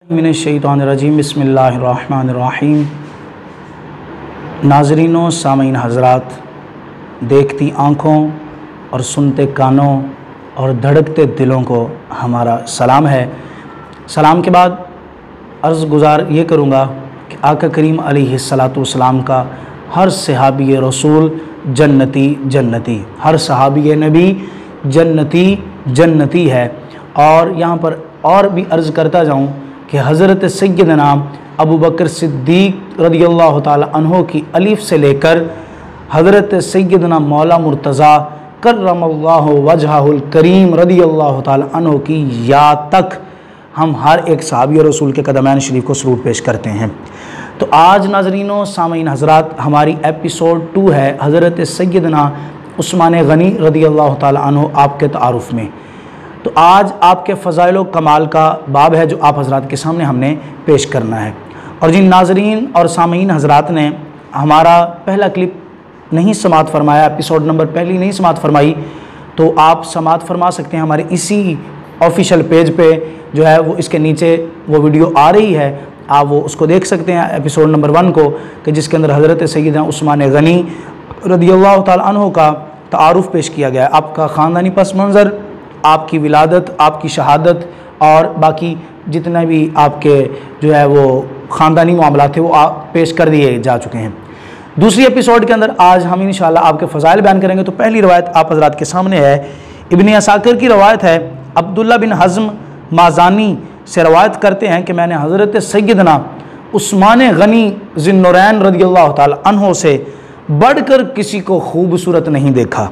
मिनश्शैतानिर्रजीम बिस्मिल्लाहिर्रहमानिर्रहीम। नाज़रीनों, सामीन हज़रात, देखती आँखों और सुनते कानों और धड़कते दिलों को हमारा सलाम है। सलाम के बाद अर्ज़ गुज़ार ये करूँगा कि आका करीम अलैहिस्सलातु वस्सलाम का हर सहाबी रसूल जन्नती जन्नती, हर सहाबी नबी जन्नती जन्नती है। और यहाँ पर और भी अर्ज़ करता जाऊँ कि हज़रत सय्यदना अबू बकर सिद्दीक़ रदियल्लाहु ताला अन्हो की अलिफ से लेकर हज़रत सय्यदना मौला मुर्तज़ा कर्रमल्लाहु वजहुल करीम रदियल्लाहु ताला अन्हो की या तक हम हर एक सहाबी रसूल के कदमैन शरीफ को सरूद पेश करते हैं। तो आज नाज़रीनों, सामीन हज़रात, हमारी एपिसोड 2 है हज़रत सय्यदना उस्मान गनी रदियल्लाहु ताला अन्हो आपके तारुफ़ में। तो आज आपके फ़ज़ाइल व कमाल का बाब है जो आप हज़रात के सामने हमने पेश करना है। और जिन नाज़रीन और सामीन हज़रात ने हमारा पहला क्लिप नहीं समात फरमाया, एपिसोड नंबर पहली नहीं समात फरमाई, तो आप समात फरमा सकते हैं हमारे इसी ऑफिशियल पेज पे जो है वो इसके नीचे वो वीडियो आ रही है, आप वो उसको देख सकते हैं एपिसोड नंबर 1 को, कि जिसके अंदर हज़रत सय्यदना उस्मान गनी रदियल्लाहु ताला अन्हु का तारुफ़ पेश किया गया है। आपका ख़ानदानी पस मंज़र, आपकी विलादत, आपकी शहादत और बाकी जितने भी आपके जो है वो ख़ानदानी मामला थे वो आप पेश कर दिए जा चुके हैं। दूसरी एपिसोड के अंदर आज हम इंशाल्लाह आपके फ़ज़ाइल बयान करेंगे। तो पहली रवायत आप हज़रात के सामने है, इब्न असाकिर की रवायत है। अब्दुल्ला बिन हज़्म माज़ानी से रवायत करते हैं कि मैंने हज़रत सय्यदना उस्मान गनी ज़िन्नुरैन रदियल्लाहु ताला अन्हो से बढ़कर किसी को खूबसूरत नहीं देखा,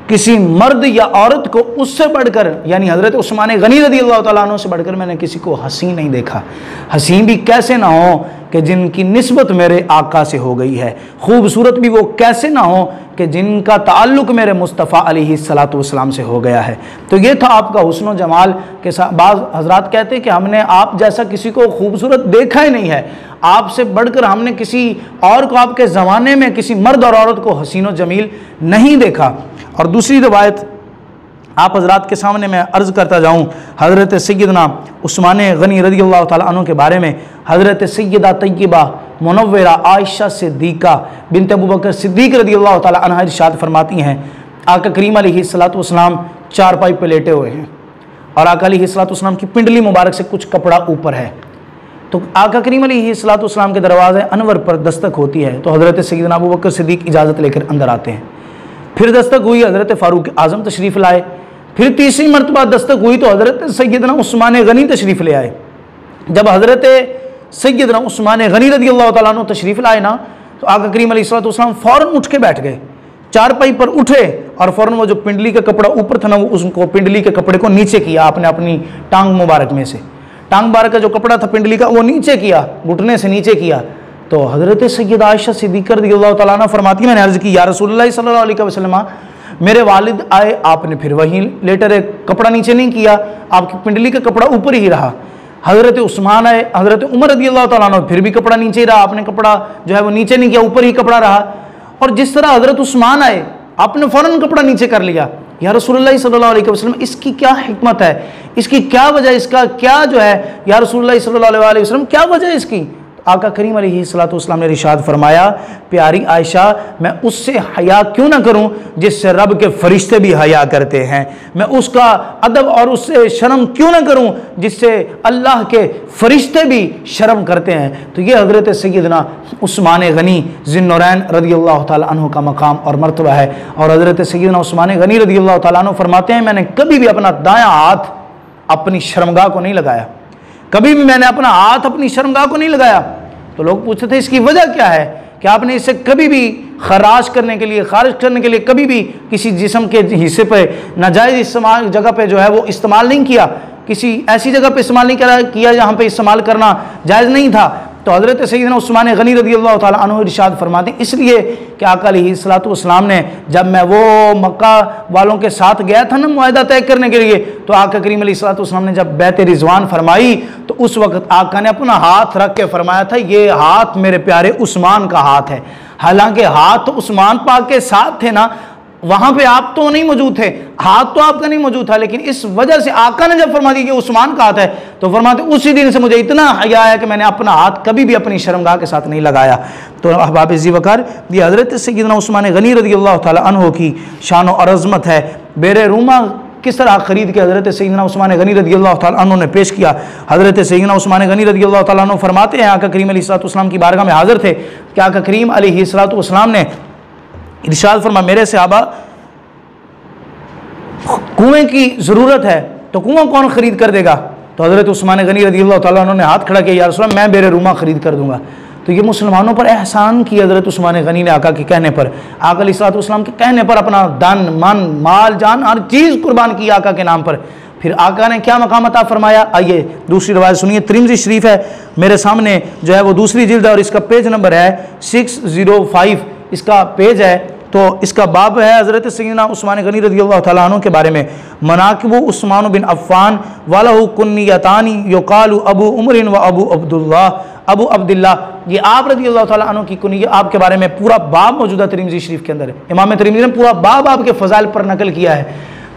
किसी मर्द या औरत को उससे बढ़कर, यानी हज़रत उस्मान गनी रदियल्लाहु ताला अन्हु से बढ़कर मैंने किसी को हसीन नहीं देखा। हसीन भी कैसे ना हो कि जिनकी निस्बत मेरे आका से हो गई है, खूबसूरत भी वो कैसे ना हो कि जिनका ताल्लुक़ मेरे मुस्तफ़ा अलैहिस्सलातु वस्सलाम से हो गया है। तो ये था आपका हुस्न व जमाल के साथ। बाज़ हज़रात कहते हैं कि हमने आप जैसा किसी को खूबसूरत देखा ही नहीं है, आपसे बढ़कर हमने किसी और को आपके ज़माने में किसी मर्द और औरत को हसीन व जमील नहीं देखा। और दूसरी रवायत आप हज़रात के सामने मैं अर्ज़ करता जाऊँ हज़रत सय्यदना उस्मान गनी रदियल्लाहु ताला अन्हु के बारे में। हज़रत सय्यदा तय्यबा मुनव्वरा आयशा सिद्दीक़ा बिन्त अबू बकर सिद्दीक़ रदियल्लाहु ताला अन्हा इरशाद फरमाती हैं, आका करीम अलैहिस्सलातु वस्सलाम चारपाई पे लेटे हुए हैं और आका अलैहिस्सलातु वस्सलाम की पिंडली मुबारक से कुछ कपड़ा ऊपर है। तो आका करीम अलैहिस्सलातु वस्सलाम के दरवाज़े अनवर पर दस्तक होती है, तो हज़रत सय्यदना अबू बकर सिद्दीक़ इजाज़त लेकर अंदर आते हैं। फिर दस्तक हुई, हज़रत फ़ारूक आज़म तशरीफ़ लाए। फिर तीसरी मरतबा दस्तक हुई तो हज़रत सय्यदना उस्मान गनी तशरीफ़ ले आए। जब हज़रत सय्यदना उस्मान गनी रदियल्लाहु ताला अन्हु तशरीफ़ लाए ना, तो आका करीम अलैहिस्सलातु वस्सलाम फ़ौरन उठ के बैठ गए, चारपाई पर उठे और फ़ौरन वो जो पिंडली का कपड़ा ऊपर था ना, वो उसको पिंडली के कपड़े को नीचे किया आपने अपनी टांग मुबारक में से। टांग मुबारक का जो कपड़ा था पिंडली का वो नीचे किया, घुटने से नीचे किया। तो हज़रत सय्यदा आयशा सिद्दीक़ा रज़ियल्लाहु ताला अन्हा फरमाती, मैंने अर्ज़ की, या रसूलुल्लाह सल्लल्लाहु अलैहि वसल्लम, मेरे वालिद आए, आपने फिर वहीं लेटे रहे, कपड़ा नीचे नहीं किया, आपकी पिंडली का कपड़ा ऊपर ही रहा। हज़रत उस्मान आए, हज़रत उमर रज़ियल्लाहु ताला अन्हु, फिर भी कपड़ा नीचे ही रहा, आपने कपड़ा जो है वो नीचे नहीं किया, ऊपर ही कपड़ा रहा। और जिस तरह हज़रत उस्मान आए, आपने फ़ौरन कपड़ा नीचे कर लिया। या रसूलुल्लाह सल्लल्लाहु अलैहि वसल्लम, इसकी क्या हिकमत है, इसकी क्या वजह, इसका क्या जो है, या रसूलुल्लाह सल्लल्लाहु अलैहि वसल्लम क्या वजह है इसकी? आका करीम अलैहिस्सलातु वस्सलाम ने इरशाद फरमाया, प्यारी आयशा, मैं उससे हया क्यों ना करूं जिससे रब के फरिश्ते भी हया करते हैं, मैं उसका अदब और उससे शर्म क्यों ना करूं जिससे अल्लाह के फरिश्ते भी शर्म करते हैं। तो ये हज़रत सय्यदना उस्मान गनी ज़िन्नुरैन रदियल्लाहु ताला अन्हु का मकाम और मर्तबा है। और हज़रत सय्यदना उस्मान गनी रदियल्लाहु ताला अन्हु फरमाते हैं, मैंने कभी भी अपना दायां हाथ अपनी शर्मगाह को नहीं लगाया, कभी भी मैंने अपना हाथ अपनी शर्मगाह को नहीं लगाया। तो लोग पूछते थे इसकी वजह क्या है, कि आपने इसे कभी भी खराज करने के लिए, खारिज करने के लिए कभी भी किसी जिस्म के हिस्से पे नाजायज़ इस्तेमाल जगह पे जो है वो इस्तेमाल नहीं किया, किसी ऐसी जगह पे इस्तेमाल नहीं किया जहाँ पे इस्तेमाल करना जायज़ नहीं था। तो हज़रत सय्यदना उस्मान गनी रदियल्लाहु ताला अन्हु इरशाद फरमाते हैं, इसलिए कि आका अलैहिस्सलातु वस्सलाम ने, जब मैं वो मक्का वालों के साथ गया था ना मुआहिदा तय करने के लिए, तो आका करीम अलैहिस्सलातु वस्सलाम ने जब बैत रिज़वान फरमाई, तो उस वक्त आका ने अपना हाथ रख के फरमाया था, ये हाथ मेरे प्यारे उस्मान का हाथ है। हालांकि हाथ तो उस्मान पाक के साथ थे ना, वहां पे आप तो नहीं मौजूद थे, हाथ तो आपका नहीं मौजूद था, लेकिन इस वजह से आका ने जब फरमा दी कि उस्मान का हाथ है, तो फरमाते उसी दिन से मुझे इतना हया है कि मैंने अपना हाथ कभी भी अपनी शर्मगाह के साथ नहीं लगाया। तो अहबाब ज़ीवकार, ये हज़रत सय्यदना उस्मान गनी रज़ियल्लाहु ताला अन्हु की शान और अज़मत है। बेरे रूमा किस तरह ख़रीद के हज़रत सय्यदना उस्मान गनी रज़ियल्लाहु ताला अन्हु ने पेश किया। हज़रत सय्यदना उस्मान गनी रज़ियल्लाहु ताला अन्हु फरमाते हैं, आका करीम अलैहिस्सलाम की बारगाह में हाज़िर थे कि आका करीम अलैहिस्सलाम ने इरशाद फरमा, मेरे सहाबा कुएं की ज़रूरत है तो कुआं कौन ख़रीद कर देगा? तो हज़रत उस्मान गनी रज़ियल्लाहु ताला अन्हु ने हाथ खड़ा किया, या रसूल अल्लाह मैं बेरे रूमा ख़रीद कर दूंगा। तो ये मुसलमानों पर एहसान किया हज़रत उस्मान गनी ने आका के कहने पर, आका अलैहिस्सलाम के कहने पर अपना दान मान माल जान हर चीज़ कुर्बान की आका के नाम पर। फिर आका ने क्या मकाम अता फरमाया, आइए दूसरी रवायत सुनिए। तिरमिज़ी शरीफ है मेरे सामने जो है वो दूसरी जिल्द है और इसका पेज नंबर है 605, इसका पेज है। तो इसका बाब है हज़रत सय्यदना उस्मान गनी रज़ियल्लाहु ताला अन्हु के बारे में। मनाक़िबु उस्मान बिन अफ़्फ़ान वलहु कुन्नियतानी युक़ालु अबू उमरिन व अबू अब्दुल्लाह। ये आप रज़ियल्लाहु ताला अन्हु की कुनियत आपके बारे में पूरा बाब मौजूदा तिरमिज़ी शरीफ के अंदर है। इमाम तिरमिज़ी ने पूरा बाब आपके फ़ज़ाइल पर नकल किया है।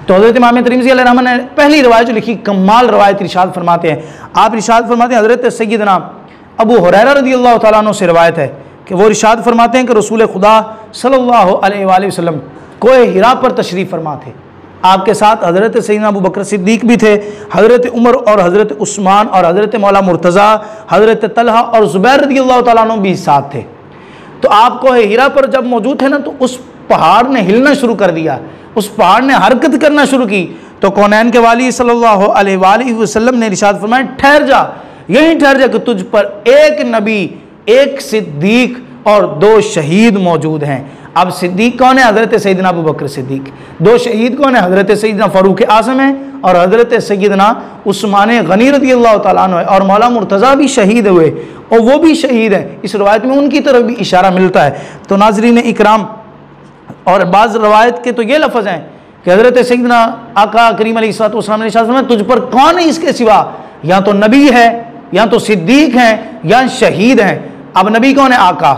तो हज़रत इमाम तिरमिज़ी अलैहि रहमत ने पहली रवायत जो लिखी, कमाल रवायत इरशाद फरमाते हैं, आप इरशाद फरमाते हैं हज़रत सय्यदना अबू हुरैरा रज़ियल्लाहु ताला अन्हु से रवायत है कि वो इरशाद फरमाते हैं कि रसूल खुदा सल्लल्लाहु अलैहि वसल्लम कोए हिरा पर तशरीफ़ फरमा थे। आपके साथ हज़रत सय्यदना अबू बकर सिद्दीक़ भी थे, हज़रत उमर और हज़रत उस्मान और हज़रत मौला मुर्तज़ा, हज़रत तलहा और ज़ुबैर रज़ियल्लाहु ताला अन्हु भी साथ थे। तो आप कोए हिरा पर जब मौजूद थे ना, तो उस पहाड़ ने हिलना शुरू कर दिया, उस पहाड़ ने हरकत करना शुरू की। तो कौनैन के वाली सल्लल्लाहु अलैहि वसल्लम ने इरशाद फरमाया, ठहर जा, यहीं ठहर जा कि तुझ पर एक नबी, एक सिद्दीक और दो शहीद मौजूद हैं। अब सिद्दीक कौन है? हज़रत सय्यदना अबू बकर सिद्दीक। दो शहीद कौन है? हज़रत सय्यदना फ़ारूक आज़म है और हज़रत सय्यदना उस्मान गनी रज़ियल्लाहु ताला अन्हु है। और मौला मुर्तज़ा भी शहीद हुए और वो भी शहीद है। इस रवायत में उनकी तरफ भी इशारा मिलता है। तो नाज़रीन इकराम, और बाज़ रवायत के तो ये लफ्ज़ हैं कि हज़रत सय्यदना आका करीम अलैहिस्सलाम ने इरशाद फरमाया, तुझ पर कौन है इसके सिवा? या तो नबी है, या तो सिद्दीक हैं, या शहीद हैं। अब नबी कौन है? आका।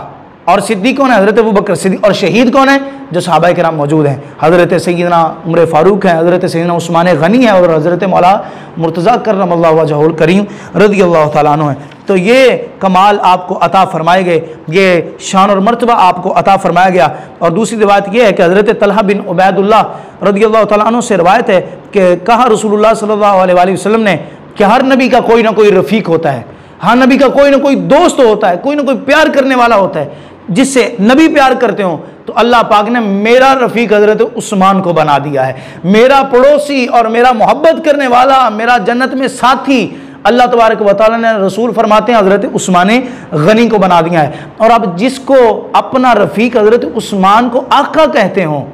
और सिद्दीक कौन है? हज़रत अबू बकर सिद्दीक। और शहीद कौन है? जो सहाबाए किराम मौजूद हैं, हज़रत सय्यदना उमर फ़ारूक हैं, हज़रत सय्यदना उस्मान गनी है और हज़रत मौला मुर्तज़ा करमल्लाहु वजहुल करीम रज़ियल्लाहु ताला अन्हु है। तो ये कमाल आपको अता फरमाए गए, ये शान और मर्तबा आपको अता फरमाया गया। और दूसरी रिवायत ये है कि हज़रत तलहा बिन उबैदुल्लाह रज़ियल्लाहु ताला अन्हु से रिवायत है कि कहा रसूलुल्लाह सल्लल्लाहु अलैहि वसल्लम ने कि हर नबी का कोई ना कोई रफ़ीक होता है, हर नबी का कोई ना कोई दोस्त होता है, कोई ना कोई प्यार करने वाला होता है, जिससे नबी प्यार करते हो। तो अल्लाह पाक ने मेरा रफ़ीक हज़रत उस्मान को बना दिया है, मेरा पड़ोसी और मेरा मोहब्बत करने वाला, मेरा जन्नत में साथी अल्लाह तबारक व तआला ने रसूल फरमाते हैं हज़रत उस्मान गनी को बना दिया है। और अब जिसको अपना रफ़ीक हज़रत उस्मान को आका कहते हो,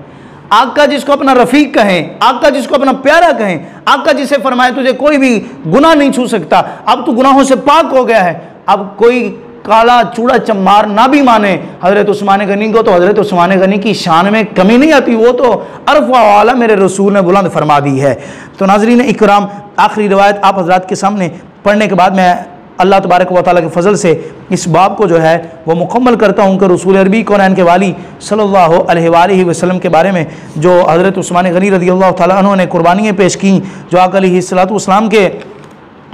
आका जिसको अपना रफ़ीक कहें, आका जिसको अपना प्यारा कहें, आका जिसे फरमाए तुझे कोई भी गुनाह नहीं छू सकता, अब तू गुनाहों से पाक हो गया है। अब कोई काला चूड़ा चमार ना भी माने हज़रत उस्मान गनी को, तो हज़रत उस्मान गनी की शान में कमी नहीं आती, वो तो अरफ़ वाला मेरे रसूल ने बुलंद फरमा दी है। तो नाज़रीन इकराम, आखिरी रिवायत आप हज़रात के सामने पढ़ने के बाद मैं अल्लाह तबारक व तआला के फ़ज़ल से इस बाब को जो है वो मुकम्मल करता हूँ कि रसूल अरबी कौनैन के वाली सल्लल्लाहु अलैहि वसल्लम के बारे में जो हज़रत उस्मान गनी रज़ियल्लाहु ताला अन्हु ने कुर्बानियाँ पेश की, जो आका अलैहिस्सलातु वस्सलाम के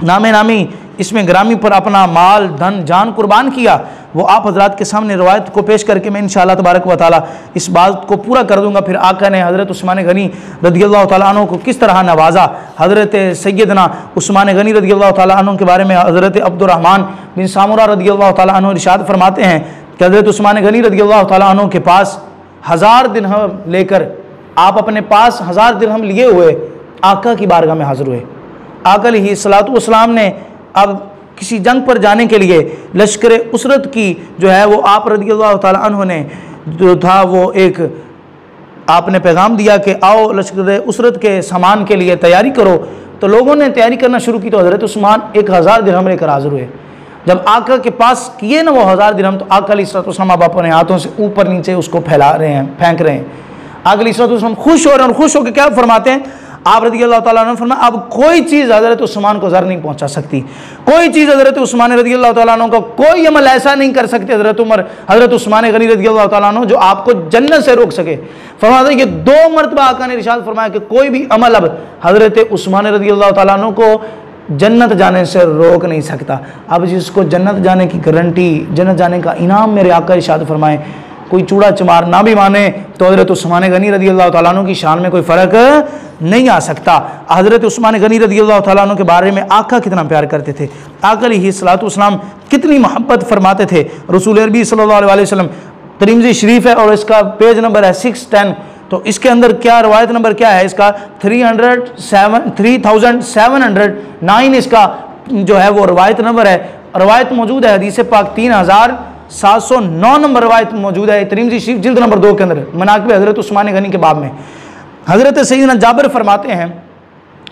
नामे नामी इसमें ग्रामी पर अपना माल धन जान कुर्बान किया, वो आप हज़रात के सामने रवायत को पेश करके मैं इंशाअल्लाह तबारक व तआला इस बात को पूरा कर दूंगा। फिर आका ने हज़रत उस्मान गनी रज़ियल्लाहु ताला अन्हु को किस तरह नवाजा। हज़रत सय्यदना उस्मान गनी रज़ियल्लाहु ताला अन्हु के बारे में हज़रत अब्दुर्रहमान बिन सामुरा रज़ियल्लाहु ताला अन्हु इरशाद फरमाते हैं कि हज़रत उस्मान गनी रज़ियल्लाहु ताला अन्हु के पास 1000 दिरहम लेकर, आप अपने पास 1000 दिरहम लिए हुए आका की बारगाह में हाज़िर हुए। आका अलैहिस्सलातु वस्सलाम ने अब किसी जंग पर जाने के लिए लश्कर उसरत की जो है वो आप रज़ियल्लाहु ताला अन्हु ने जो था वो एक आपने पैगाम दिया कि आओ लश्कर उसरत के सामान के लिए तैयारी करो। तो लोगों ने तैयारी करना शुरू की, तो हज़रत उस्मान 1000 दिरहम लेकर हाज़िर हुए। जब आका के पास किए ना वो 1000 दिरहम, तो आका अलैहिस्सलाम अब अपने हाथों से ऊपर नीचे उसको फैला रहे हैं, फेंक रहे हैं। आका अलैहिस्सलाम खुश हो रहे हैं और खुश होकर क्या फरमाते हैं, आप रज़ी अल्लाह ताला अन्हु फरमाया अब कोई चीज़ हज़रत उस्मान को ज़र नहीं पहुंचा सकती, कोई चीज़ हज़रत उस्मान रज़ी अल्लाह ताला अन्हु का कोई अमल ऐसा नहीं कर सकते हज़रत उस्मान गनी रज़ी अल्लाह ताला अन्हु जो आपको जन्नत से रोक सके। फरमाया कि 2 मरतबा आका ने इरशाद फरमाया कि कोई भी अमल अब हज़रत उस्मान रज़ी अल्लाह ताला अन्हु को जन्नत जाने से रोक नहीं सकता। अब जिसको जन्नत जाने की गारंटी, जन्नत जाने का इनाम मेरे आका इरशाद फरमाए, कोई चूड़ा चमार ना भी माने तो हज़रत उस्मान गनी रज़ी अल्लाह ताला अन्हु की शान में कोई फ़र्क नहीं आ सकता। हज़रत उस्मान गनी रज़ी अल्लाह ताला अन्हु के बारे में आका कितना प्यार करते थे, आका अलैहिस्सलातु वस्सलाम कितनी मोहब्बत फरमाते थे। रसूल अरबी सल्लल्लाहु अलैहि वसल्लम, तिरमिज़ी शरीफ है और इसका पेज नंबर है 610, तो इसके अंदर क्या रवायत नंबर क्या है इसका 3709 इसका जो है वो रवायत नंबर है। रवायत मौजूद है हदीस पाक 3709 नंबर रवायत मौजूद है तिरमिज़ी शरीफ जिल्द नंबर 2 के अंदर मनाक़िब हज़रत उस्मान गनी के बाब में। हज़रत सैयदना जाबिर फरमाते हैं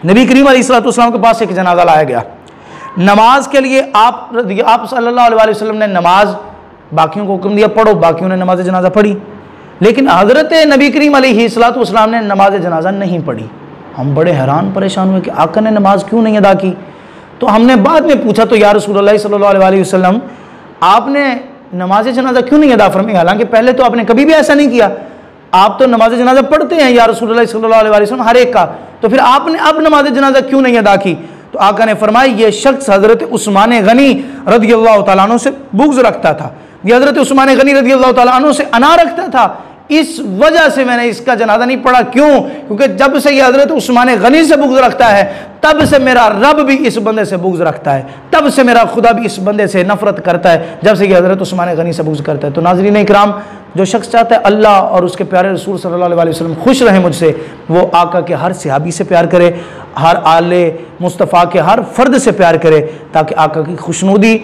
नबी करीम अलैहिस्सलातु वस्सलाम के पास एक जनाजा लाया गया। नमाज के लिए आप सल्लल्लाहु अलैहि वसल्लम ने नमाज बाकियों को हुक्म दिया पढ़ो, बाकियों ने नमाज जनाजा पढ़ी, लेकिन हज़रत नबी करीम अलैहिस्सलातु वस्सलाम ने नमाज जनाजा नहीं पढ़ी। हम बड़े हैरान परेशान हुए कि आका ने नमाज क्यों नहीं अदा की। तो हमने बाद में पूछा तो या रसूलुल्लाह सल्लल्लाहु अलैहि वसल्लम आपने नमाज जनाजा क्यों नहीं अदा फरमाई, हालांकि पहले तो आपने कभी भी ऐसा नहीं किया, आप तो नमाज जनाजा पढ़ते हैं या रसूलुल्लाह सल्लल्लाहु अलैहि वसल्लम हर एक का, तो फिर आपने अब नमाज जनाजा क्यों नहीं अदा की। तो आका ने फरमाया ये शख्स हज़रत उस्मान गनी रज़ी अल्लाह ताला अन्हु से बुग़्ज़ रखता था, ये हज़रत उस्मान गनी रज़ी अल्लाह ताला अन्हु से अना रखता था, इस वजह से मैंने इसका जनाजा नहीं पढ़ा। क्यों? क्योंकि जब से ये हज़रत उस्मान गनी से बुग़्ज़ रखता है तब से मेरा रब भी इस बंदे से बुग़्ज़ रखता है, तब से मेरा खुदा भी इस बंदे से नफ़रत करता है जब से ये हज़रत उस्मान गनी से बुग़्ज़ करता है। तो नाज़रीन इकराम, जो शख्स चाहता है अल्लाह और उसके प्यारे रसूल सल्लल्लाहु अलैहि वसल्लम खुश रहें मुझसे, वो आका के हर सहाबी से प्यार करे, हर आले मुस्तफ़ा के हर फ़र्द से प्यार करे, ताकि आका की खुशनुदी